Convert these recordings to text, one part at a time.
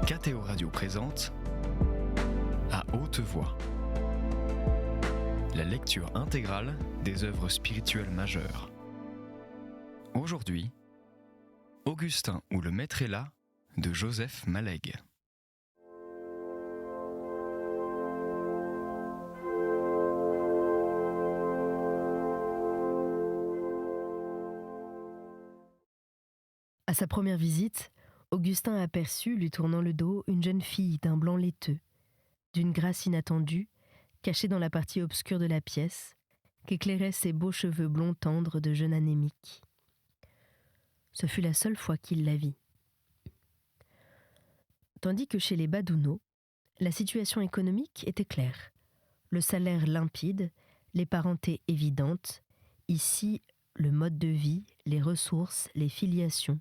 KTO Radio présente À haute voix, la lecture intégrale des œuvres spirituelles majeures. Aujourd'hui, Augustin ou le Maître est là de Joseph Malègue. À sa première visite, Augustin aperçut, lui tournant le dos, une jeune fille d'un blanc laiteux, d'une grâce inattendue, cachée dans la partie obscure de la pièce, qu'éclairaient ses beaux cheveux blonds tendres de jeune anémique. Ce fut la seule fois qu'il la vit. Tandis que chez les Badouno, la situation économique était claire, le salaire limpide, les parentés évidentes, ici le mode de vie, les ressources, les filiations.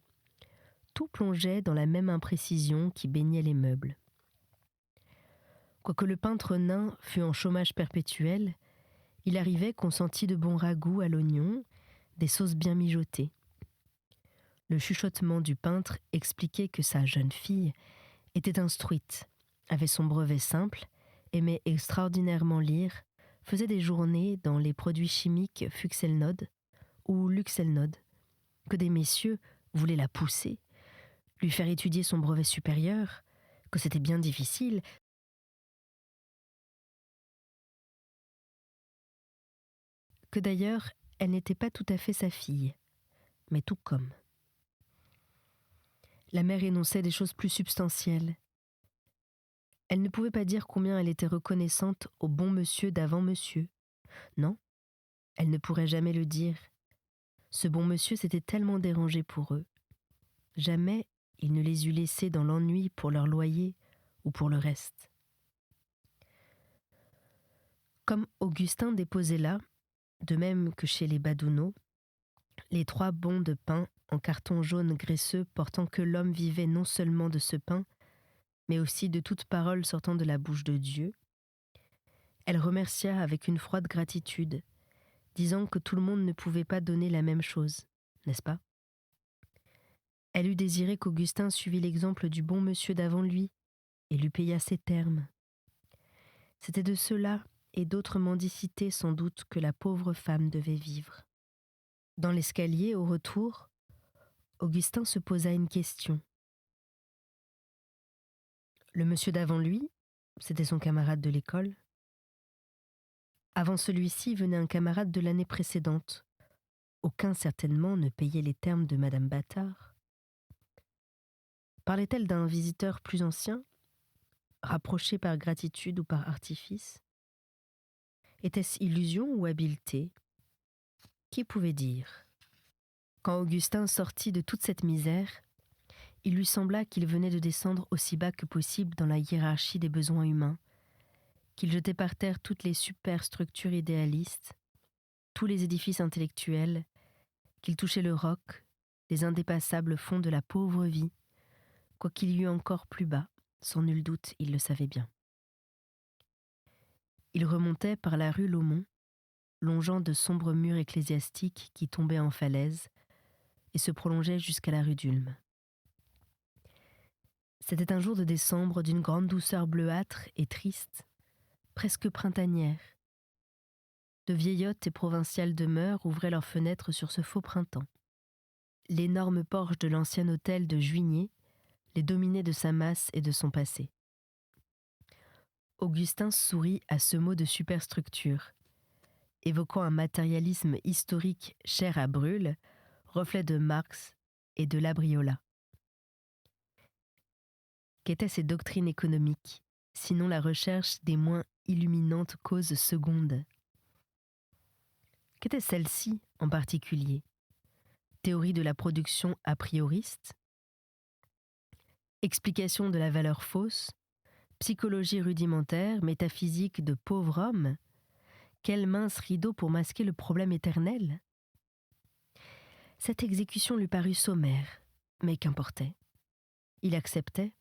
Tout plongeait dans la même imprécision qui baignait les meubles. Quoique le peintre nain fût en chômage perpétuel, il arrivait qu'on sentit de bons ragoûts à l'oignon, des sauces bien mijotées. Le chuchotement du peintre expliquait que sa jeune fille était instruite, avait son brevet simple, aimait extraordinairement lire, faisait des journées dans les produits chimiques Fuxelnode ou Luxelnode, que des messieurs voulaient la pousser, lui faire étudier son brevet supérieur, que c'était bien difficile, que d'ailleurs elle n'était pas tout à fait sa fille, mais tout comme. La mère énonçait des choses plus substantielles. Elle ne pouvait pas dire combien elle était reconnaissante au bon monsieur d'avant monsieur. Non, elle ne pourrait jamais le dire. Ce bon monsieur s'était tellement dérangé pour eux. Jamais il ne les eût laissés dans l'ennui pour leur loyer ou pour le reste. Comme Augustin déposait là, de même que chez les Badouno, les 3 bons de pain en carton jaune graisseux portant que l'homme vivait non seulement de ce pain, mais aussi de toute parole sortant de la bouche de Dieu, elle remercia avec une froide gratitude, disant que tout le monde ne pouvait pas donner la même chose, n'est-ce pas ? Elle eût désiré qu'Augustin suivît l'exemple du bon monsieur d'avant lui et lui payât ses termes. C'était de cela et d'autres mendicités sans doute que la pauvre femme devait vivre. Dans l'escalier, au retour, Augustin se posa une question. Le monsieur d'avant lui, c'était son camarade de l'école. Avant celui-ci venait un camarade de l'année précédente. Aucun certainement ne payait les termes de Madame Bâtard. Parlait-elle d'un visiteur plus ancien, rapproché par gratitude ou par artifice ? Était-ce illusion ou habileté ? Qui pouvait dire ? Quand Augustin sortit de toute cette misère, il lui sembla qu'il venait de descendre aussi bas que possible dans la hiérarchie des besoins humains, qu'il jetait par terre toutes les superstructures idéalistes, tous les édifices intellectuels, qu'il touchait le roc, les indépassables fonds de la pauvre vie, quoiqu'il y eût encore plus bas, sans nul doute il le savait bien. Il remontait par la rue Laumont, longeant de sombres murs ecclésiastiques qui tombaient en falaise et se prolongeaient jusqu'à la rue d'Ulm. C'était un jour de décembre d'une grande douceur bleuâtre et triste, presque printanière. De vieillottes et provinciales demeures ouvraient leurs fenêtres sur ce faux printemps. L'énorme porche de l'ancien hôtel de Juigné les dominait de sa masse et de son passé. Augustin sourit à ce mot de superstructure, évoquant un matérialisme historique cher à Brûle, reflet de Marx et de Labriola. Qu'étaient ces doctrines économiques, sinon la recherche des moins illuminantes causes secondes ? Qu'était celle-ci en particulier ? Théorie de la production a prioriste ? Explication de la valeur fausse ? Psychologie rudimentaire, métaphysique de pauvre homme ? Quel mince rideau pour masquer le problème éternel ? Cette exécution lui parut sommaire, mais qu'importait. Il acceptait,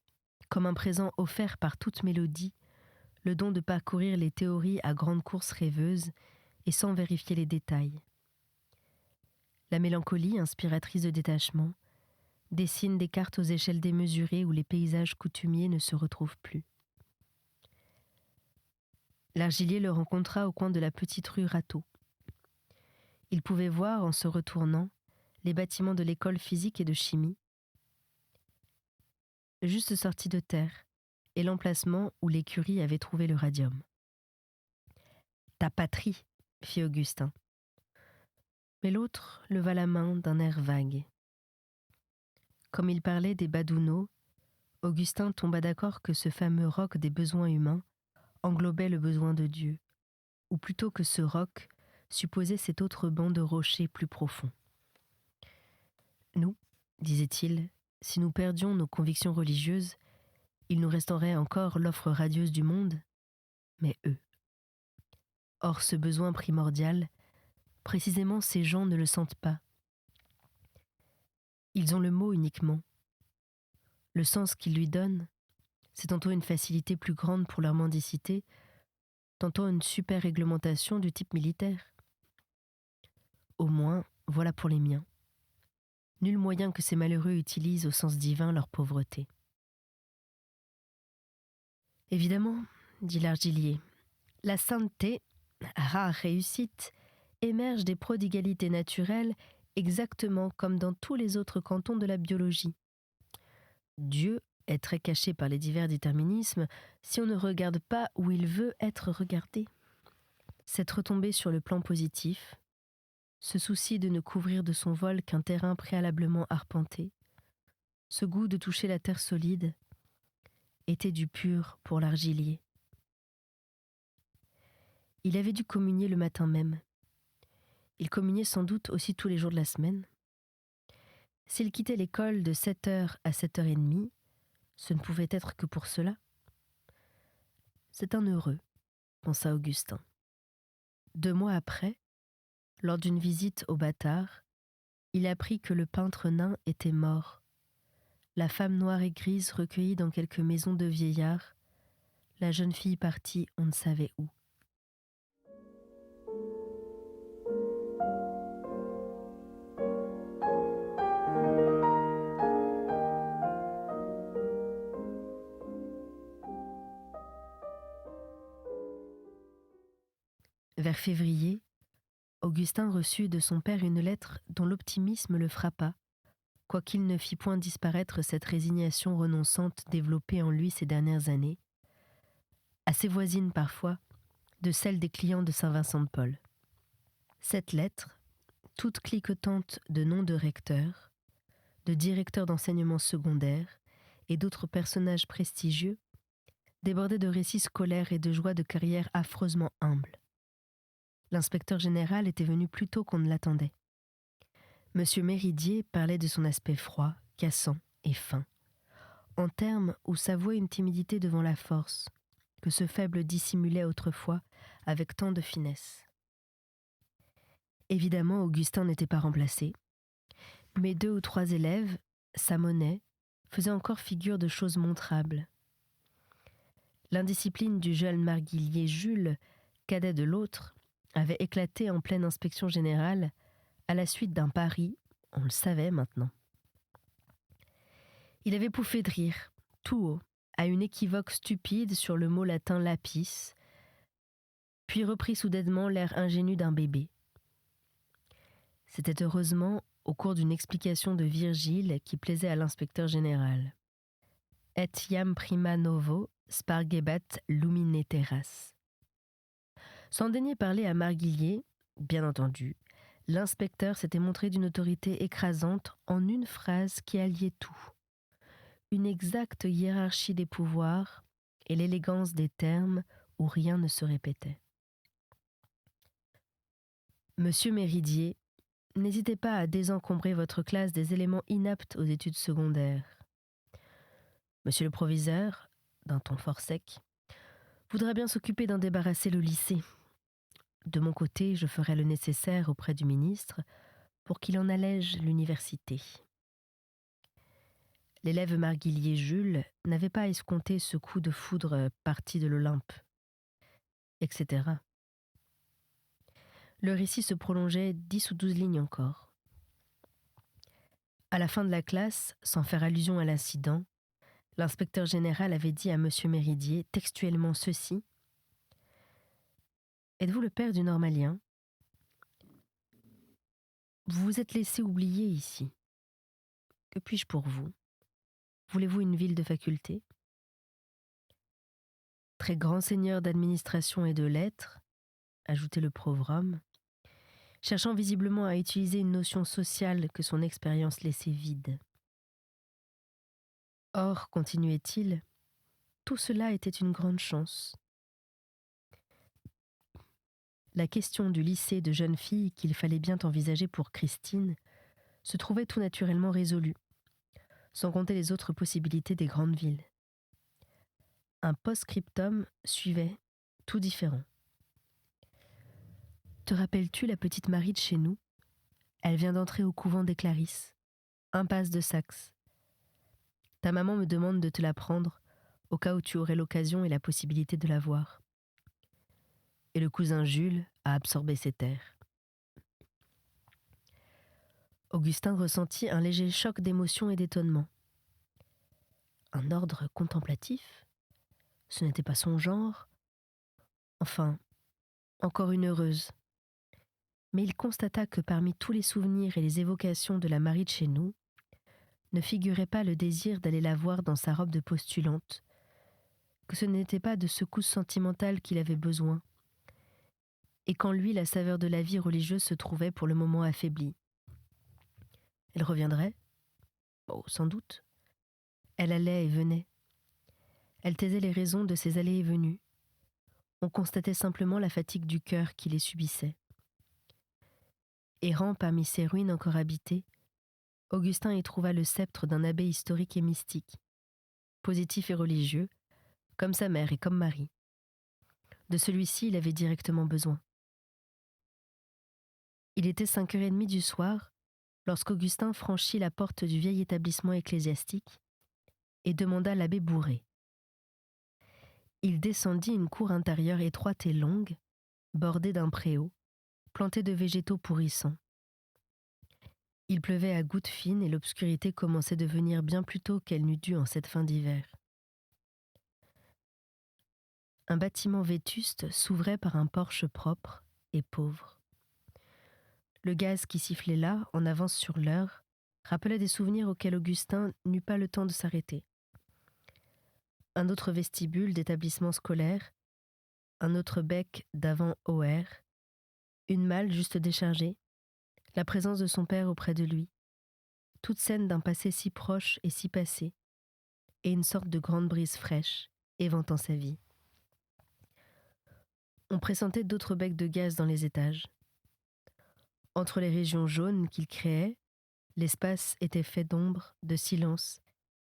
comme un présent offert par toute mélodie, le don de parcourir les théories à grandes courses rêveuses et sans vérifier les détails. La mélancolie, inspiratrice de détachement, dessine des cartes aux échelles démesurées où les paysages coutumiers ne se retrouvent plus. L'argilier le rencontra au coin de la petite rue Rateau. Il pouvait voir, en se retournant, les bâtiments de l'école physique et de chimie, juste sortis de terre, et l'emplacement où l'écurie avait trouvé le radium. « Ta patrie !» fit Augustin. Mais l'autre leva la main d'un air vague. Comme il parlait des Badouneaux, Augustin tomba d'accord que ce fameux roc des besoins humains englobait le besoin de Dieu, ou plutôt que ce roc supposait cet autre banc de rochers plus profond. Nous, disait-il, si nous perdions nos convictions religieuses, il nous resterait encore l'offre radieuse du monde, mais eux. Or, ce besoin primordial, précisément ces gens ne le sentent pas. Ils ont le mot uniquement. Le sens qu'ils lui donnent, c'est tantôt une facilité plus grande pour leur mendicité, tantôt une super réglementation du type militaire. Au moins, voilà pour les miens. Nul moyen que ces malheureux utilisent au sens divin leur pauvreté. Évidemment, dit l'argilier, la sainteté, rare réussite, émerge des prodigalités naturelles exactement comme dans tous les autres cantons de la biologie. Dieu est très caché par les divers déterminismes si on ne regarde pas où il veut être regardé. Cette retombée sur le plan positif, ce souci de ne couvrir de son vol qu'un terrain préalablement arpenté, ce goût de toucher la terre solide, était du pur pour l'argilier. Il avait dû communier le matin même. Il communiait sans doute aussi tous les jours de la semaine. S'il quittait l'école de 7h à 7h30, ce ne pouvait être que pour cela. C'est un heureux, pensa Augustin. 2 mois après, lors d'une visite au bâtard, il apprit que le peintre nain était mort. La femme noire et grise recueillie dans quelques maisons de vieillards, la jeune fille partie on ne savait où. Vers février, Augustin reçut de son père une lettre dont l'optimisme le frappa, quoiqu'il ne fît point disparaître cette résignation renonçante développée en lui ces dernières années, assez voisine parfois de celle des clients de Saint-Vincent-de-Paul. Cette lettre, toute cliquetante de noms de recteurs, de directeurs d'enseignement secondaire et d'autres personnages prestigieux, débordait de récits scolaires et de joies de carrière affreusement humbles. L'inspecteur général était venu plus tôt qu'on ne l'attendait. Monsieur Méridier parlait de son aspect froid, cassant et fin, en termes où s'avouait une timidité devant la force, que ce faible dissimulait autrefois avec tant de finesse. Évidemment, Augustin n'était pas remplacé, mais 2 ou 3 élèves, sa monnaie, faisaient encore figure de choses montrables. L'indiscipline du jeune marguillier Jules, cadet de l'autre, avait éclaté en pleine inspection générale à la suite d'un pari, on le savait maintenant. Il avait pouffé de rire, tout haut, à une équivoque stupide sur le mot latin lapis, puis reprit soudainement l'air ingénu d'un bébé. C'était heureusement au cours d'une explication de Virgile qui plaisait à l'inspecteur général. Et iam prima novo spargebat lumine terras. Sans daigner parler à Marguillier, bien entendu, l'inspecteur s'était montré d'une autorité écrasante en une phrase qui alliait tout. Une exacte hiérarchie des pouvoirs et l'élégance des termes où rien ne se répétait. Monsieur Méridier, n'hésitez pas à désencombrer votre classe des éléments inaptes aux études secondaires. Monsieur le proviseur, d'un ton fort sec, voudrait bien s'occuper d'en débarrasser le lycée. De mon côté, je ferai le nécessaire auprès du ministre pour qu'il en allège l'université. L'élève marguillier Jules n'avait pas escompté ce coup de foudre parti de l'Olympe, etc. Le récit se prolongeait 10 ou 12 lignes encore. À la fin de la classe, sans faire allusion à l'incident, l'inspecteur général avait dit à M. Méridier textuellement ceci : « Êtes-vous le père du normalien ? Vous vous êtes laissé oublier ici. Que puis-je pour vous ? Voulez-vous une ville de faculté ? » Très grand seigneur d'administration et de lettres, ajoutait le pauvre homme, cherchant visiblement à utiliser une notion sociale que son expérience laissait vide. Or, continuait-il, tout cela était une grande chance. La question du lycée de jeunes filles qu'il fallait bien envisager pour Christine se trouvait tout naturellement résolue, sans compter les autres possibilités des grandes villes. Un post-scriptum suivait, tout différent. Te rappelles-tu la petite Marie de chez nous ? Elle vient d'entrer au couvent des Clarisses, impasse de Saxe. Ta maman me demande de te la prendre, au cas où tu aurais l'occasion et la possibilité de la voir. Et le cousin Jules a absorbé ses terres. Augustin ressentit un léger choc d'émotion et d'étonnement. Un ordre contemplatif ? Ce n'était pas son genre. Enfin, encore une heureuse. Mais il constata que parmi tous les souvenirs et les évocations de la Marie de chez nous, ne figurait pas le désir d'aller la voir dans sa robe de postulante, que ce n'était pas de secousses sentimentales qu'il avait besoin, et qu'en lui la saveur de la vie religieuse se trouvait pour le moment affaiblie. Elle reviendrait ? Oh, sans doute. Elle allait et venait. Elle taisait les raisons de ses allées et venues. On constatait simplement la fatigue du cœur qui les subissait. Errant parmi ces ruines encore habitées, Augustin y trouva le sceptre d'un abbé historique et mystique, positif et religieux, comme sa mère et comme Marie. De celui-ci, il avait directement besoin. Il était 5h30 du soir lorsqu'Augustin franchit la porte du vieil établissement ecclésiastique et demanda l'abbé Bourré. Il descendit une cour intérieure étroite et longue, bordée d'un préau, planté de végétaux pourrissants. Il pleuvait à gouttes fines et l'obscurité commençait de venir bien plus tôt qu'elle n'eût dû en cette fin d'hiver. Un bâtiment vétuste s'ouvrait par un porche propre et pauvre. Le gaz qui sifflait là, en avance sur l'heure, rappelait des souvenirs auxquels Augustin n'eut pas le temps de s'arrêter. Un autre vestibule d'établissement scolaire, un autre bec d'avant OR, une malle juste déchargée, la présence de son père auprès de lui, toute scène d'un passé si proche et si passé, et une sorte de grande brise fraîche, éventant sa vie. On pressentait d'autres becs de gaz dans les étages. Entre les régions jaunes qu'il créait, l'espace était fait d'ombre, de silence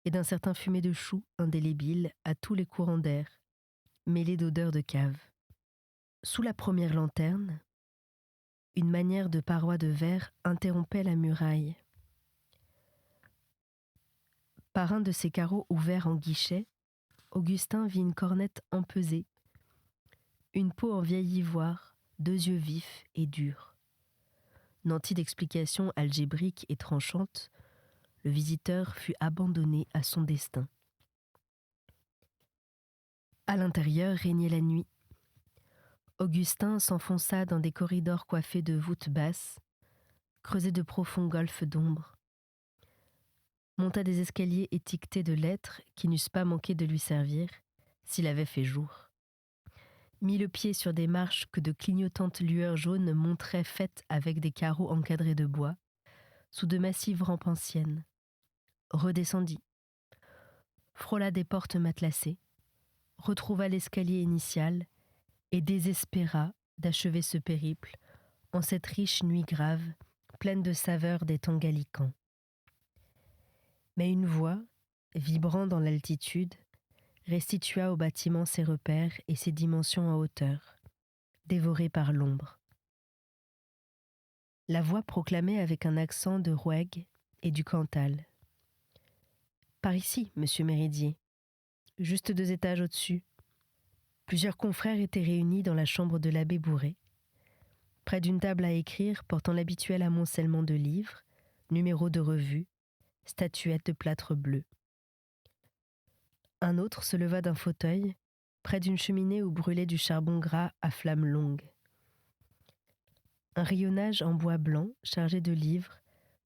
et d'un certain fumet de chou indélébile à tous les courants d'air, mêlés d'odeurs de cave. Sous la première lanterne, une manière de paroi de verre interrompait la muraille. Par un de ces carreaux ouverts en guichet, Augustin vit une cornette empesée, une peau en vieil ivoire, 2 yeux vifs et durs. Nanti d'explications algébriques et tranchantes, le visiteur fut abandonné à son destin. À l'intérieur régnait la nuit. Augustin s'enfonça dans des corridors coiffés de voûtes basses, creusés de profonds golfes d'ombre, monta des escaliers étiquetés de lettres qui n'eussent pas manqué de lui servir s'il avait fait jour, mit le pied sur des marches que de clignotantes lueurs jaunes montraient faites avec des carreaux encadrés de bois, sous de massives rampes anciennes, redescendit, frôla des portes matelassées, retrouva l'escalier initial et désespéra d'achever ce périple en cette riche nuit grave, pleine de saveurs des temps gallicans. Mais une voix, vibrant dans l'altitude, restitua au bâtiment ses repères et ses dimensions en hauteur, dévorées par l'ombre. La voix proclamait avec un accent de Roueg et du Cantal. « Par ici, monsieur Méridier, juste 2 étages au-dessus. » Plusieurs confrères étaient réunis dans la chambre de l'abbé Bourré, près d'une table à écrire portant l'habituel amoncellement de livres, numéros de revues, statuette de plâtre bleu. Un autre se leva d'un fauteuil, près d'une cheminée où brûlait du charbon gras à flamme longue. Un rayonnage en bois blanc, chargé de livres,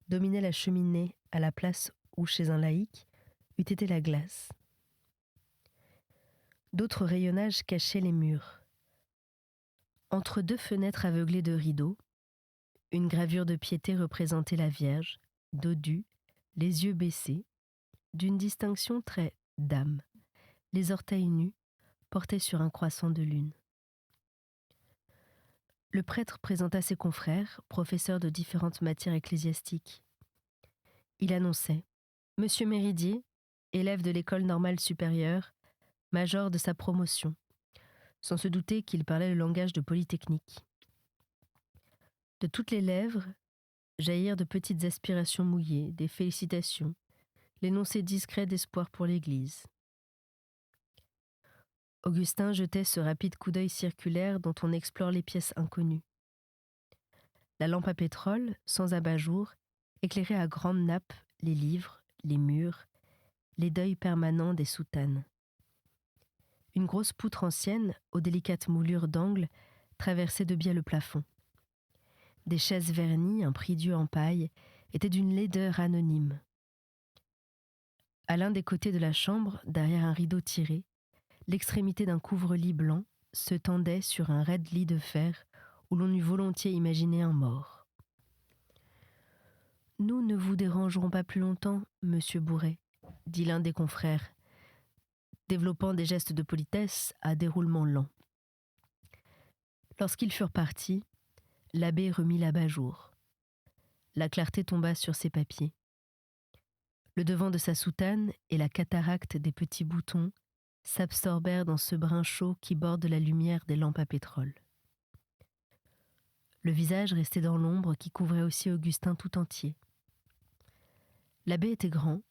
dominait la cheminée à la place où, chez un laïc, eût été la glace. D'autres rayonnages cachaient les murs. Entre deux fenêtres aveuglées de rideaux, une gravure de piété représentait la Vierge, dodue, les yeux baissés, d'une distinction très dame, les orteils nus, portés sur un croissant de lune. Le prêtre présenta ses confrères, professeurs de différentes matières ecclésiastiques. Il annonçait « Monsieur Méridier, élève de l'école normale supérieure, major de sa promotion », sans se douter qu'il parlait le langage de Polytechnique. De toutes les lèvres jaillirent de petites aspirations mouillées, des félicitations, l'énoncé discret d'espoir pour l'Église. Augustin jetait ce rapide coup d'œil circulaire dont on explore les pièces inconnues. La lampe à pétrole, sans abat-jour, éclairait à grandes nappes les livres, les murs, les deuils permanents des soutanes. Une grosse poutre ancienne, aux délicates moulures d'angle, traversait de biais le plafond. Des chaises vernies, un prie-dieu en paille, étaient d'une laideur anonyme. À l'un des côtés de la chambre, derrière un rideau tiré, l'extrémité d'un couvre-lit blanc se tendait sur un raide lit de fer où l'on eût volontiers imaginé un mort. « Nous ne vous dérangerons pas plus longtemps, monsieur Bourret, » dit l'un des confrères, développant des gestes de politesse à déroulement lent. Lorsqu'ils furent partis, l'abbé remit l'abat-jour. La clarté tomba sur ses papiers. Le devant de sa soutane et la cataracte des petits boutons s'absorbèrent dans ce brin chaud qui borde la lumière des lampes à pétrole. Le visage restait dans l'ombre qui couvrait aussi Augustin tout entier. L'abbé était grand,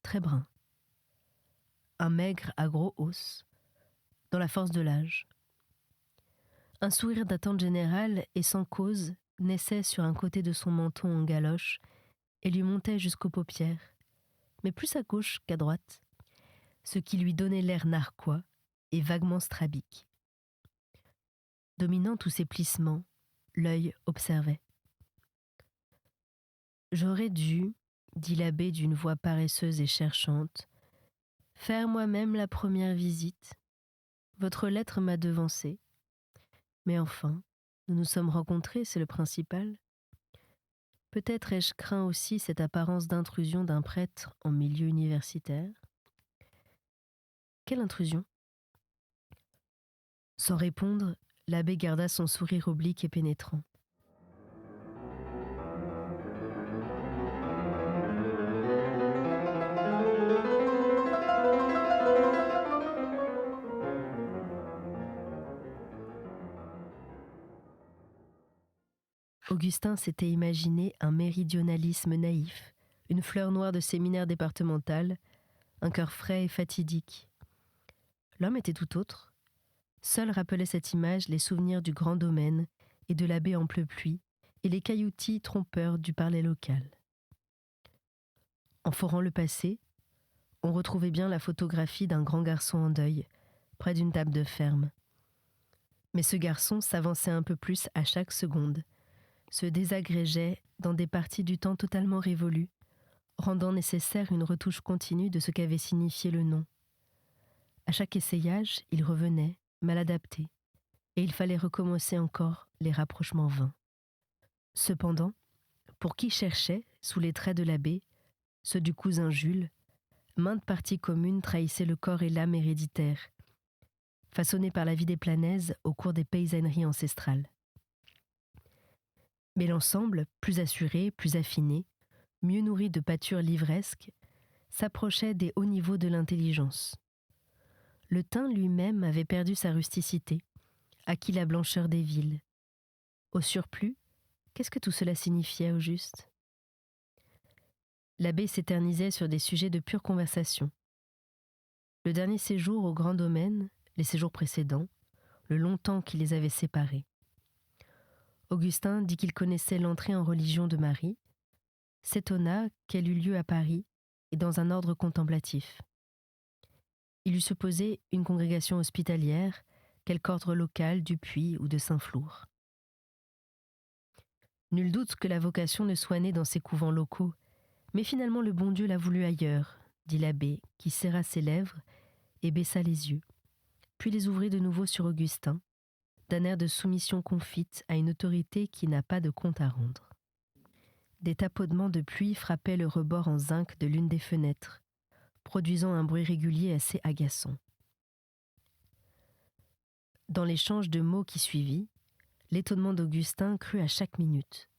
très brun. Un maigre à gros os, dans la force de l'âge. Un sourire d'attente générale et sans cause naissait sur un côté de son menton en galoche et lui montait jusqu'aux paupières, mais plus à gauche qu'à droite, ce qui lui donnait l'air narquois et vaguement strabique. Dominant tous ces plissements, l'œil observait. « J'aurais dû, dit l'abbé d'une voix paresseuse et cherchante, faire moi-même la première visite. Votre lettre m'a devancé. Mais enfin, nous nous sommes rencontrés, c'est le principal. Peut-être ai-je craint aussi cette apparence d'intrusion d'un prêtre en milieu universitaire. Quelle intrusion ? Sans répondre, l'abbé garda son sourire oblique et pénétrant. Augustin s'était imaginé un méridionalisme naïf, une fleur noire de séminaire départemental, un cœur frais et fatidique. L'homme était tout autre. Seul rappelait cette image les souvenirs du grand domaine et de l'abbé en pleu-pluie et les cailloutis trompeurs du parler local. En forant le passé, on retrouvait bien la photographie d'un grand garçon en deuil, près d'une table de ferme. Mais ce garçon s'avançait un peu plus à chaque seconde, se désagrégeait dans des parties du temps totalement révolues, rendant nécessaire une retouche continue de ce qu'avait signifié le nom. À chaque essayage, il revenait, mal adapté, et il fallait recommencer encore les rapprochements vains. Cependant, pour qui cherchait, sous les traits de l'abbé, ceux du cousin Jules, maintes parties communes trahissaient le corps et l'âme héréditaires, façonnés par la vie des Planèzes au cours des paysanneries ancestrales. Mais l'ensemble, plus assuré, plus affiné, mieux nourri de pâtures livresques, s'approchait des hauts niveaux de l'intelligence. Le teint lui-même avait perdu sa rusticité, acquis la blancheur des villes. Au surplus, qu'est-ce que tout cela signifiait au juste ? L'abbé s'éternisait sur des sujets de pure conversation. Le dernier séjour au grand domaine, les séjours précédents, le long temps qui les avait séparés. Augustin dit qu'il connaissait l'entrée en religion de Marie, s'étonna qu'elle eût lieu à Paris et dans un ordre contemplatif. Il eût supposé une congrégation hospitalière, quelque ordre local du Puy ou de Saint-Flour. Nul doute que la vocation ne soit née dans ces couvents locaux, mais finalement le bon Dieu l'a voulu ailleurs, dit l'abbé, qui serra ses lèvres et baissa les yeux, puis les ouvrit de nouveau sur Augustin, d'un air de soumission confite à une autorité qui n'a pas de compte à rendre. Des tapotements de pluie frappaient le rebord en zinc de l'une des fenêtres, produisant un bruit régulier assez agaçant. Dans l'échange de mots qui suivit, l'étonnement d'Augustin crut à chaque minute.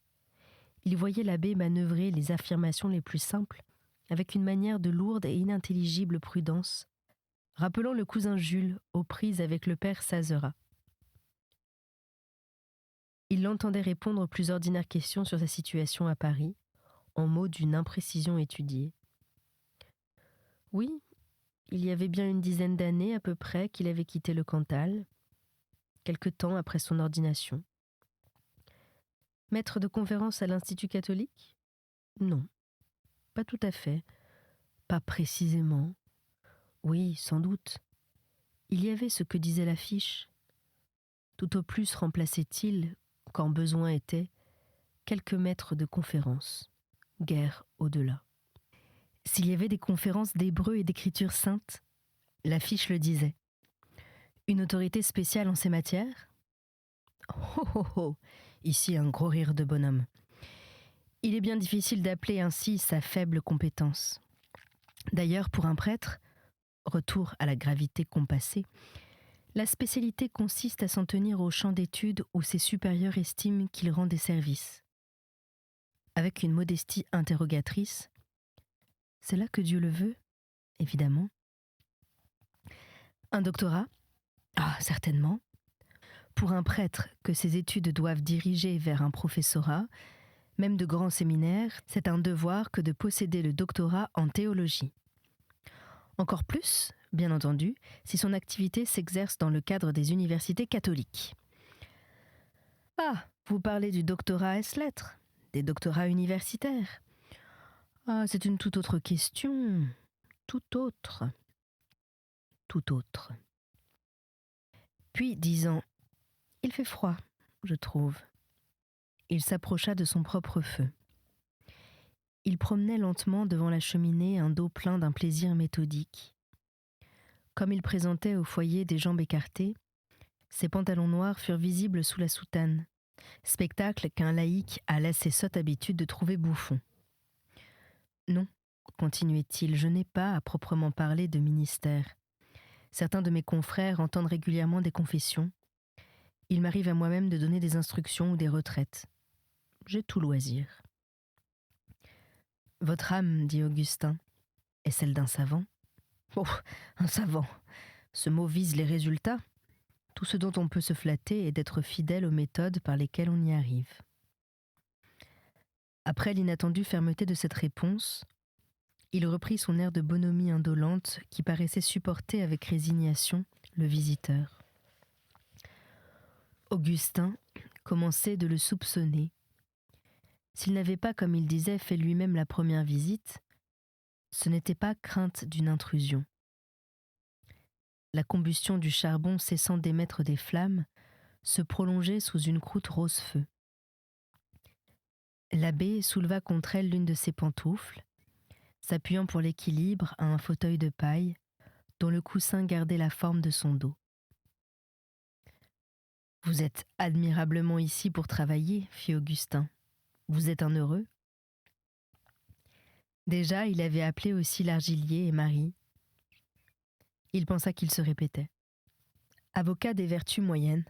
Il voyait l'abbé manœuvrer les affirmations les plus simples avec une manière de lourde et inintelligible prudence, rappelant le cousin Jules aux prises avec le père Sazerat. Il l'entendait répondre aux plus ordinaires questions sur sa situation à Paris, en mots d'une imprécision étudiée. Oui, il y avait bien une dizaine d'années à peu près qu'il avait quitté le Cantal, quelque temps après son ordination. Maître de conférence à l'Institut catholique ? Non, pas tout à fait, pas précisément. Oui, sans doute. Il y avait ce que disait l'affiche. Tout au plus remplaçait-il, quand besoin était, quelques maîtres de conférence, guère au-delà. S'il y avait des conférences d'hébreu et d'écriture sainte, l'affiche le disait. Une autorité spéciale en ces matières ? Oh oh oh ! Ici un gros rire de bonhomme. Il est bien difficile d'appeler ainsi sa faible compétence. D'ailleurs, pour un prêtre, retour à la gravité compassée, la spécialité consiste à s'en tenir au champ d'études où ses supérieurs estiment qu'il rend des services. Avec une modestie interrogatrice, c'est là que Dieu le veut, évidemment. Un doctorat ? Ah, certainement. Pour un prêtre que ses études doivent diriger vers un professorat, même de grands séminaires, c'est un devoir que de posséder le doctorat en théologie. Encore plus, bien entendu, si son activité s'exerce dans le cadre des universités catholiques. Ah, vous parlez du doctorat ès-lettres, des doctorats universitaires. Ah, c'est une toute autre question. Tout autre. Tout autre. Puis, disant « Il fait froid, je trouve », il s'approcha de son propre feu. Il promenait lentement devant la cheminée un dos plein d'un plaisir méthodique. Comme il présentait au foyer des jambes écartées, ses pantalons noirs furent visibles sous la soutane, spectacle qu'un laïc a l'assez sotte habitude de trouver bouffon. Non, continuait-il, je n'ai pas à proprement parler de ministère. Certains de mes confrères entendent régulièrement des confessions. Il m'arrive à moi-même de donner des instructions ou des retraites. J'ai tout loisir. Votre âme, dit Augustin, est celle d'un savant ? Oh, un savant ! Ce mot vise les résultats. Tout ce dont on peut se flatter est d'être fidèle aux méthodes par lesquelles on y arrive. Après l'inattendue fermeté de cette réponse, il reprit son air de bonhomie indolente qui paraissait supporter avec résignation le visiteur. Augustin commençait de le soupçonner. S'il n'avait pas, comme il disait, fait lui-même la première visite, ce n'était pas crainte d'une intrusion. La combustion du charbon cessant d'émettre des flammes se prolongeait sous une croûte rose-feu. L'abbé souleva contre elle l'une de ses pantoufles, s'appuyant pour l'équilibre à un fauteuil de paille dont le coussin gardait la forme de son dos. « Vous êtes admirablement ici pour travailler, fit Augustin. Vous êtes un heureux ?» Déjà, il avait appelé aussi l'argilier et Marie. Il pensa qu'il se répétait. Avocat des vertus moyennes,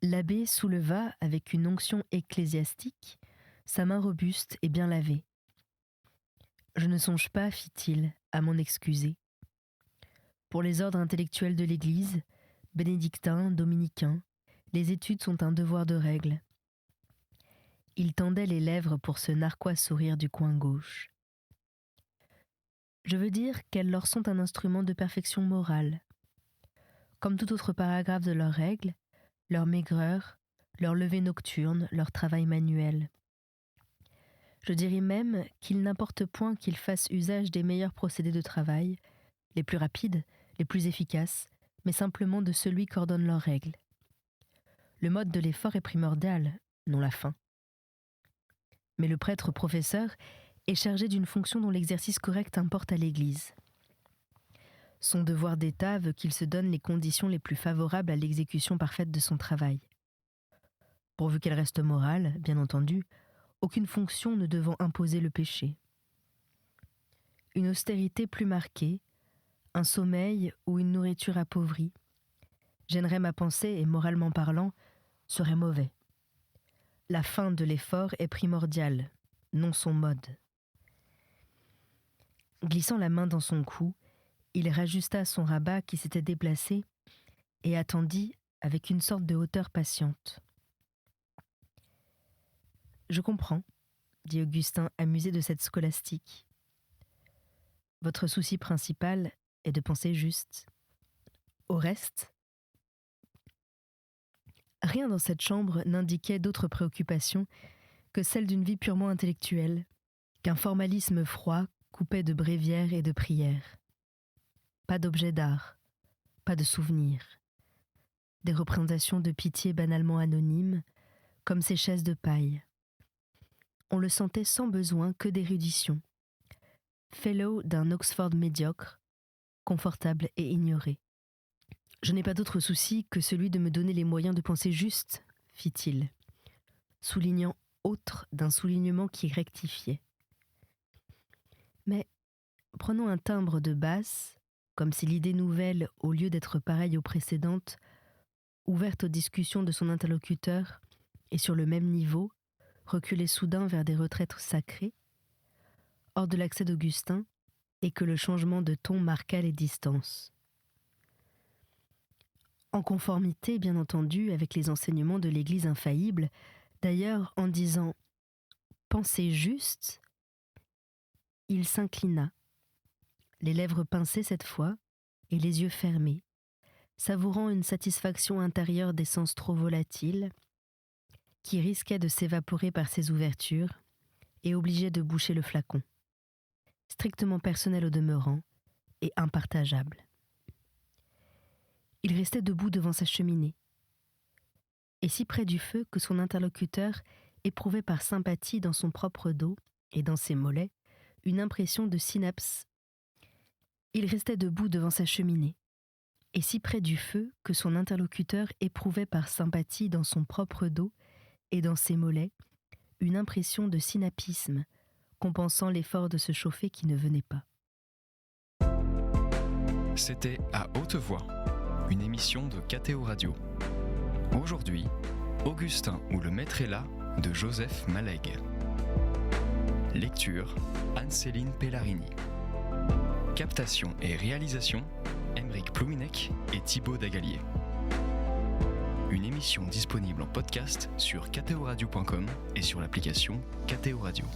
l'abbé souleva avec une onction ecclésiastique sa main robuste et bien lavée. « Je ne songe pas, fit-il, à m'en excuser. Pour les ordres intellectuels de l'Église, bénédictins, dominicains, les études sont un devoir de règle. » Il tendait les lèvres pour ce narquois sourire du coin gauche. « Je veux dire qu'elles leur sont un instrument de perfection morale. Comme tout autre paragraphe de leurs règles, leur maigreur, leur lever nocturne, leur travail manuel. Je dirais même qu'il n'importe point qu'ils fassent usage des meilleurs procédés de travail, les plus rapides, les plus efficaces, mais simplement de celui qu'ordonnent leurs règles. Le mode de l'effort est primordial, non la fin. Mais le prêtre professeur est chargé d'une fonction dont l'exercice correct importe à l'Église. Son devoir d'État veut qu'il se donne les conditions les plus favorables à l'exécution parfaite de son travail. Pourvu qu'elle reste morale, bien entendu, aucune fonction ne devant imposer le péché. Une austérité plus marquée, un sommeil ou une nourriture appauvrie, gênerait ma pensée et, moralement parlant, serait mauvais. La fin de l'effort est primordiale, non son mode. Glissant la main dans son cou, il rajusta son rabat qui s'était déplacé et attendit avec une sorte de hauteur patiente. « Je comprends, » dit Augustin, amusé de cette scolastique. « Votre souci principal est de penser juste. Au reste, rien dans cette chambre n'indiquait d'autre préoccupation que celle d'une vie purement intellectuelle, qu'un formalisme froid coupait de bréviaires et de prières. Pas d'objets d'art, pas de souvenirs. Des représentations de pitié banalement anonymes, comme ces chaises de paille. On le sentait sans besoin que d'érudition. Fellow d'un Oxford médiocre, confortable et ignoré. « Je n'ai pas d'autre souci que celui de me donner les moyens de penser juste, fit-il, soulignant autre d'un soulignement qui rectifiait. Mais, prenons un timbre de basse, comme si l'idée nouvelle, au lieu d'être pareille aux précédentes, ouverte aux discussions de son interlocuteur et sur le même niveau, reculait soudain vers des retraites sacrées, hors de l'accès d'Augustin, et que le changement de ton marqua les distances. En conformité, bien entendu, avec les enseignements de l'Église infaillible, d'ailleurs, en disant « pensez juste », il s'inclina, les lèvres pincées cette fois, et les yeux fermés, savourant une satisfaction intérieure des sens trop volatiles, qui risquait de s'évaporer par ses ouvertures, et obligeait de boucher le flacon, strictement personnel au demeurant, et impartageable. Il restait debout devant sa cheminée, et si près du feu que son interlocuteur éprouvait par sympathie dans son propre dos et dans ses mollets une impression de synapse. Il restait debout devant sa cheminée, et si près du feu que son interlocuteur éprouvait par sympathie dans son propre dos et dans ses mollets une impression de synapisme, compensant l'effort de se chauffer qui ne venait pas. C'était À haute voix, une émission de KTO Radio. Aujourd'hui, Augustin ou le maître est là de Joseph Malègue. Lecture, Anne-Céline Pellarini. Captation et réalisation, Aymeric Plouminec et Thibaut Dagalier. Une émission disponible en podcast sur ktoradio.com et sur l'application KTO Radio.